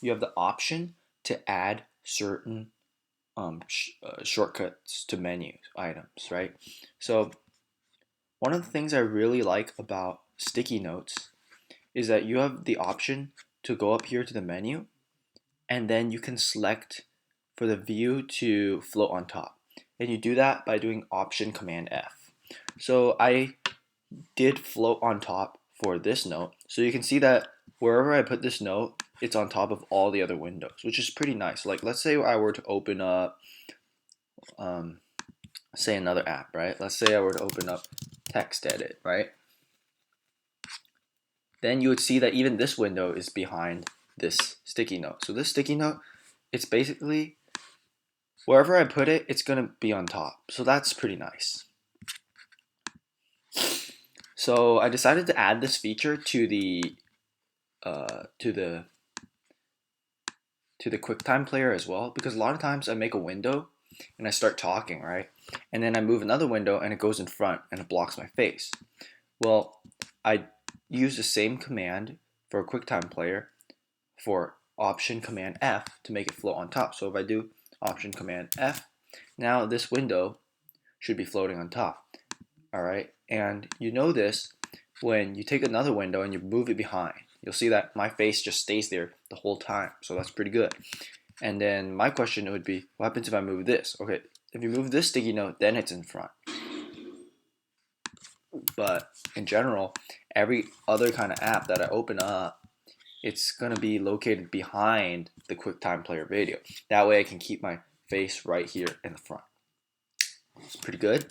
you have the option to add certain shortcuts to menu items, right? So one of the things I really like about sticky notes is that you have the option to go up here to the menu and then you can select for the view to float on top. And you do that by doing Option Command F. So I did float on top for this note. So you can see that wherever I put this note, it's on top of all the other windows, which is pretty nice. Like let's say I were to open up, um, say another app, right? Let's say I were to open up text edit, right? Then you would see that even this window is behind this sticky note. So this sticky note, it's basically wherever I put it, it's gonna be on top. So that's pretty nice. So I decided to add this feature to the uh, to the to the QuickTime player as well, because a lot of times I make a window and I start talking, right? And then I move another window and it goes in front and it blocks my face. Well, I use the same command for a QuickTime player for Option Command F to make it float on top. So if I do Option Command F, now this window should be floating on top. All right, and you know this when you take another window and you move it behind. You'll see that my face just stays there the whole time, so that's pretty good. And then my question would be, what happens if I move this? Okay, if you move this sticky note, then it's in front. But in general, every other kind of app that I open up, it's going to be located behind the QuickTime Player video. That way I can keep my face right here in the front. It's pretty good.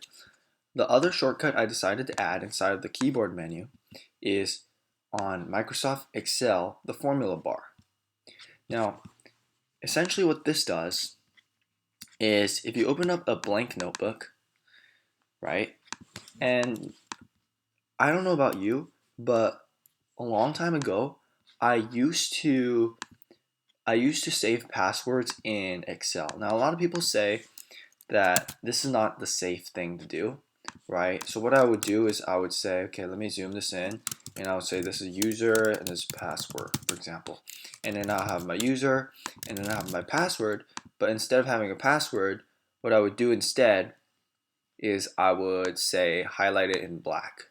The other shortcut I decided to add inside of the keyboard menu is on Microsoft Excel, the formula bar. Now, essentially what this does is if you open up a blank notebook, right, and I don't know about you, but a long time ago, I used to save passwords in Excel. Now, a lot of people say that this is not the safe thing to do, right? So what I would do is I would say, okay, let me zoom this in, and I would say this is user and this is password, for example. And then I'll have my user, and then I have my password, but instead of having a password, what I would do instead is I would say highlight it in black.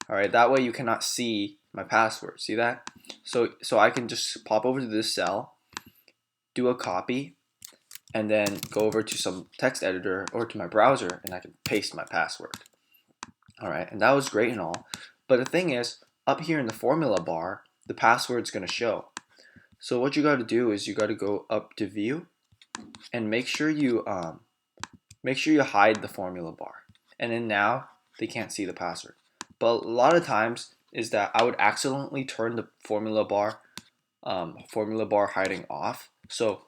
All right, that way you cannot see my password. See that? So I can just pop over to this cell, do a copy, and then go over to some text editor or to my browser and I can paste my password. All right, and that was great and all. But the thing is, up here in the formula bar, the password's gonna show. So what you gotta do is you gotta go up to view and make sure you hide the formula bar. And then now they can't see the password. But a lot of times is that I would accidentally turn the formula bar hiding off. So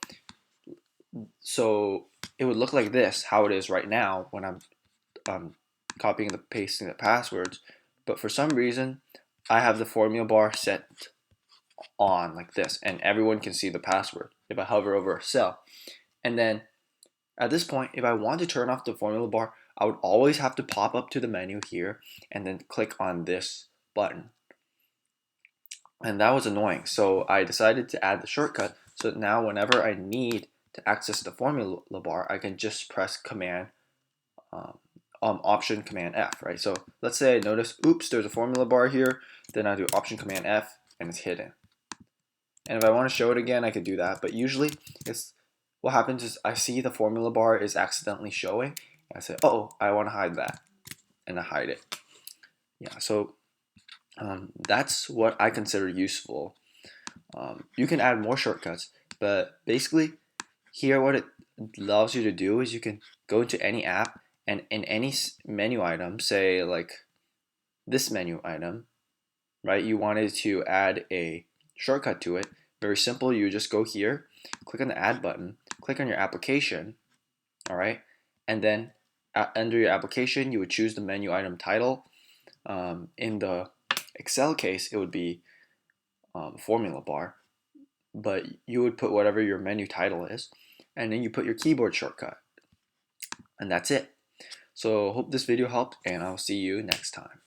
it would look like this, how it is right now when I'm copying and pasting the passwords. But for some reason, I have the formula bar set on like this, and everyone can see the password if I hover over a cell. And then at this point, if I want to turn off the formula bar, I would always have to pop up to the menu here and then click on this button. And that was annoying. So I decided to add the shortcut so that now whenever I need to access the formula bar, I can just press um, Option Command F, right? So let's say I notice, oops, there's a formula bar here. Then I do Option Command F and it's hidden. And if I want to show it again, I could do that. But usually, what happens is I see the formula bar is accidentally showing. And I say, oh, I want to hide that, and I hide it. Yeah, so that's what I consider useful. You can add more shortcuts, but basically, here what it allows you to do is you can go into any app and in any menu item, say like this menu item, right? You wanted to add a shortcut to it. Very simple. You just go here, click on the add button, click on your application, all right? And then under your application, you would choose the menu item title. In the Excel case, it would be formula bar, but you would put whatever your menu title is, and then you put your keyboard shortcut, and that's it. So hope this video helped, and I'll see you next time.